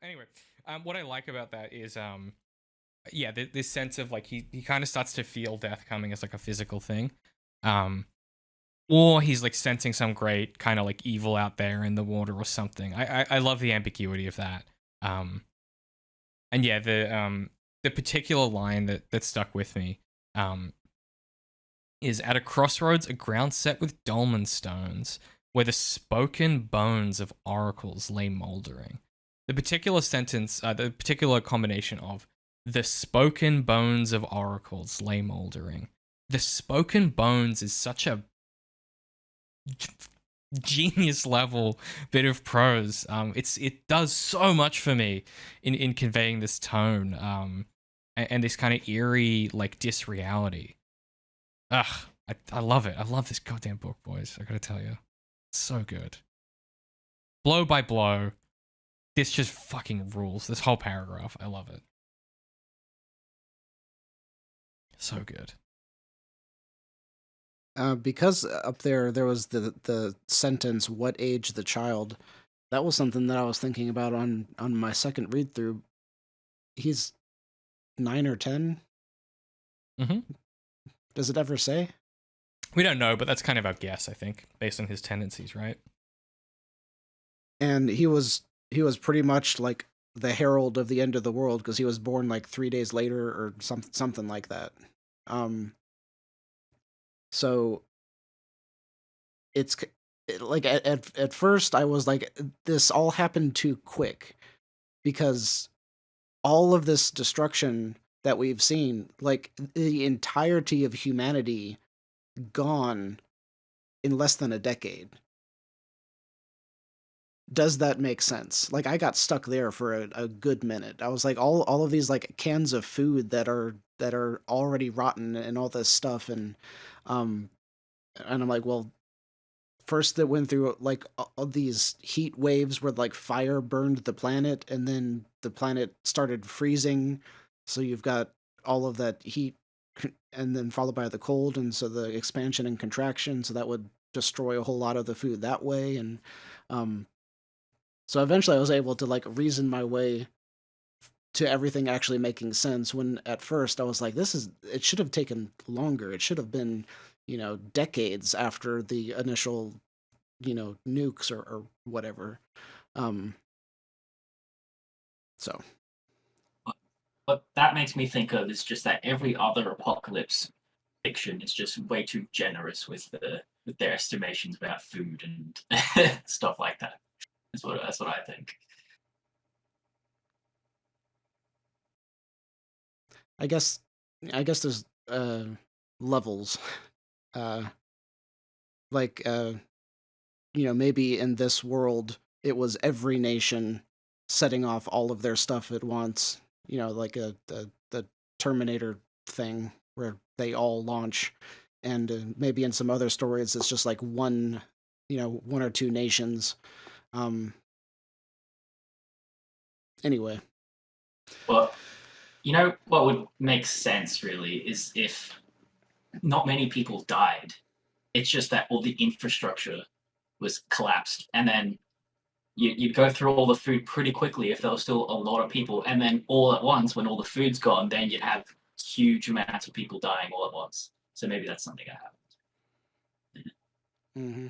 Anyway, what I like about that is, yeah, this sense of like he kind of starts to feel death coming as like a physical thing, um, or he's like sensing some great kind of like evil out there in the water or something. I love the ambiguity of that. Um, and yeah, the particular line that stuck with me, um, is at a crossroads, a ground set with dolmen stones, where the spoken bones of oracles lay mouldering. The particular sentence, the particular combination of the spoken bones of oracles lay mouldering. The spoken bones is such a genius level bit of prose. It does so much for me in conveying this tone, and this kind of eerie like disreality. Ugh, I love it. I love this goddamn book, boys. I gotta tell you, it's so good. Blow by blow, this just fucking rules. This whole paragraph, I love it. So good. Because up there was the sentence, "What age the child?" That was something that I was thinking about on my second read through. He's 9 or 10. Mm-hmm. Does it ever say? We don't know, but that's kind of our guess, I think, based on his tendencies, right? And he was pretty much like the herald of the end of the world because he was born like 3 days later or something like that. Um, so it's like at first I was like, this all happened too quick because all of this destruction that we've seen, like the entirety of humanity gone in less than a decade. Does that make sense? Like I got stuck there for a good minute. I was like all of these like cans of food that are already rotten and all this stuff um and I'm like, well, first that went through like all these heat waves where like fire burned the planet and then the planet started freezing, so you've got all of that heat and then followed by the cold, and so the expansion and contraction, so that would destroy a whole lot of the food that way. And um so eventually I was able to like reason my way to everything actually making sense, when at first I was like, it should have taken longer. It should have been, decades after the initial, nukes or whatever. Um, so What that makes me think of is just that every other apocalypse fiction is just way too generous with their estimations about food and stuff like that. That's what I think. I guess I guess there's levels. Uh, like maybe in this world it was every nation setting off all of their stuff at once. Like the Terminator thing where they all launch, and maybe in some other stories it's just like one or two nations. Um, anyway, But you know what would make sense really is if not many people died. It's just that all the infrastructure was collapsed, and then you'd go through all the food pretty quickly if there was still a lot of people, and then all at once, when all the food's gone, then you'd have huge amounts of people dying all at once. So maybe that's something that happened. hmm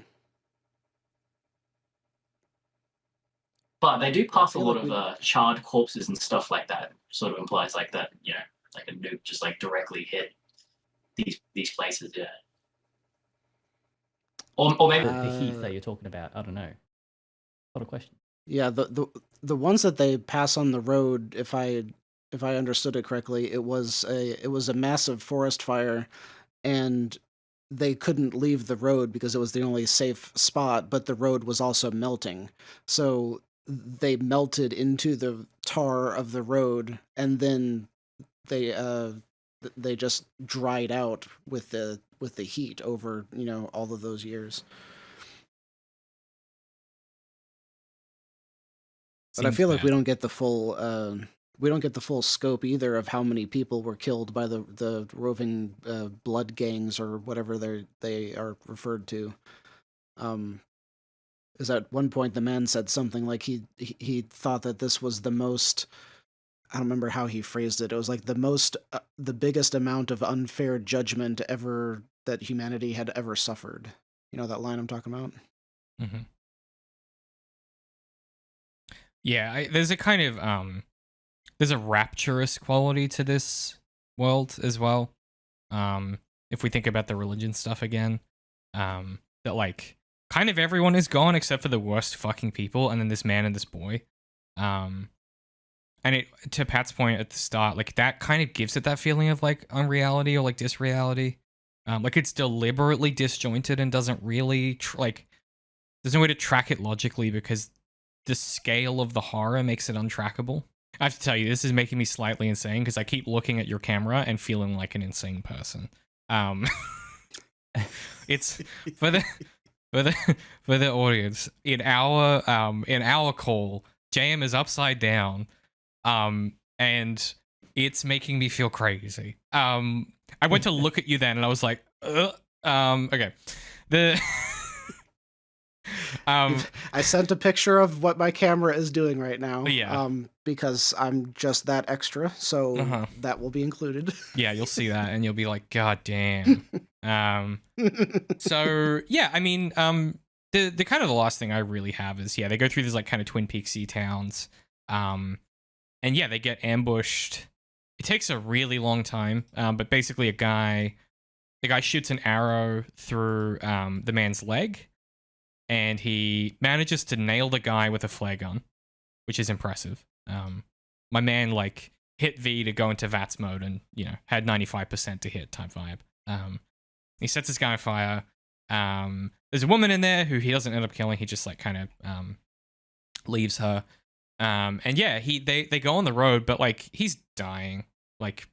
But they do I pass a feel lot like of we charred corpses and stuff like that. Sort of implies like that, like a nuke just like directly hit these places. Yeah, or maybe The heath uh that you're talking about, I don't know. What a question. yeah, the ones that they pass on the road, if I understood it correctly, it was a massive forest fire, and they couldn't leave the road because it was the only safe spot, but the road was also melting. So they melted into the tar of the road, and then they uh they just dried out with the heat over, all of those years. But I Seems feel like bad. we don't get the full scope either of how many people were killed by the roving blood gangs or whatever they are referred to. Um, is at one point the man said something like he thought that this was the most, I don't remember how he phrased it. It was like the biggest amount of unfair judgment ever that humanity had ever suffered. You know that line I'm talking about? Mm-hmm. Yeah, there's a kind of there's a rapturous quality to this world as well. If we think about the religion stuff again, that like kind of everyone is gone except for the worst fucking people, and then this man and this boy. And it, to Pat's point at the start, like that kind of gives it that feeling of like unreality or like disreality. Like it's deliberately disjointed and doesn't really like there's no way to track it logically because the scale of the horror makes it untrackable. I have to tell you, this is making me slightly insane because I keep looking at your camera and feeling like an insane person. It's for the audience in our call. JM is upside down, and it's making me feel crazy. I went to look at you then, and I was like, okay, the. I sent a picture of what my camera is doing right now. Yeah. Because I'm just that extra, so that will be included. Yeah, you'll see that, and you'll be like, God damn. So yeah, I mean, the kind of the last thing I really have is they go through these like kind of Twin Peaksy towns, and yeah, they get ambushed. It takes a really long time, but basically the guy shoots an arrow through the man's leg. And he manages to nail the guy with a flare gun, which is impressive. My man like hit V to go into VATS mode and had 95% to hit type vibe. He sets this guy on fire. There's a woman in there who he doesn't end up killing. He just like kind of leaves her. And yeah, they go on the road, but like he's dying like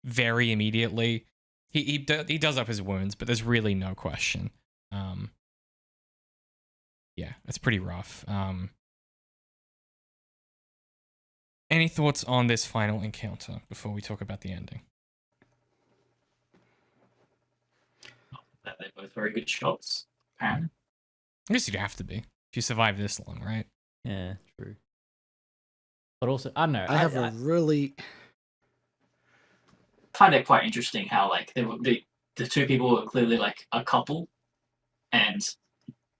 very immediately. He does up his wounds, but there's really no question. Yeah, it's pretty rough. Any thoughts on this final encounter before we talk about the ending? They're both very good shots, apparently. I guess you'd have to be if you survive this long, right? Yeah, true. But also, I don't know. I have a really find it quite interesting how like the two people were clearly like a couple, and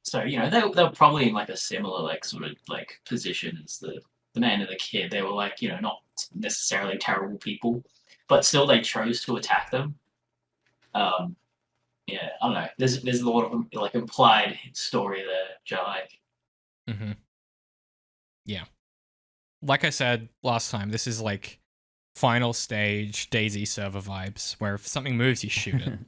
so they were probably in like a similar like sort of like position as the man and the kid. They were like not necessarily terrible people, but still they chose to attack them. Yeah, I don't know. There's a lot of like implied story there, which I like. Mm-hmm. Yeah, like I said last time, this is like final stage DayZ server vibes, where if something moves, you shoot it.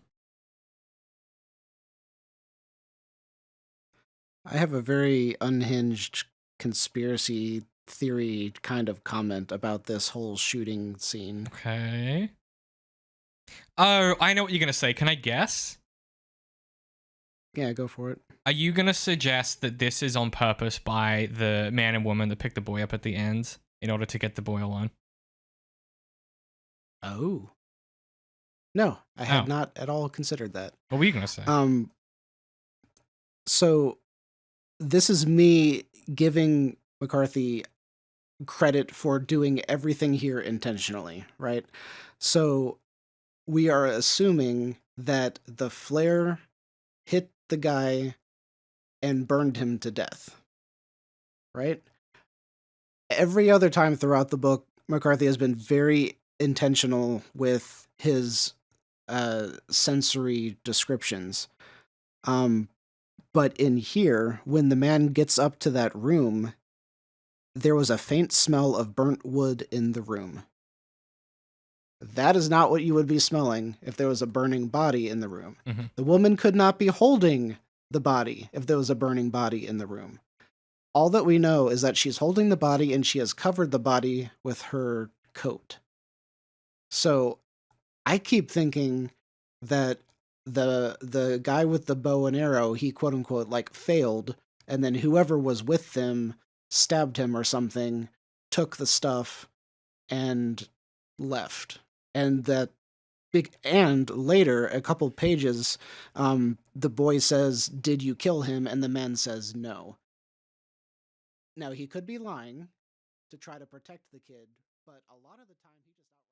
I have a very unhinged conspiracy theory kind of comment about this whole shooting scene. Okay. Oh, I know what you're going to say. Can I guess? Yeah, go for it. Are you going to suggest that this is on purpose by the man and woman that picked the boy up at the end in order to get the boy alone? Oh. No, I had not at all considered that. What were you going to say? So this is me giving McCarthy credit for doing everything here intentionally, right? So we are assuming that the flare hit the guy and burned him to death, right? Every other time throughout the book, McCarthy has been very intentional with his sensory descriptions. But in here, when the man gets up to that room, there was a faint smell of burnt wood in the room. That is not what you would be smelling if there was a burning body in the room. Mm-hmm. The woman could not be holding the body if there was a burning body in the room. All that we know is that she's holding the body and she has covered the body with her coat. So I keep thinking that the guy with the bow and arrow, he quote unquote like failed, and then whoever was with them stabbed him or something, took the stuff, and left. And and later, a couple pages, the boy says, "Did you kill him?" And the man says, "No." Now he could be lying to try to protect the kid, but a lot of the time he just out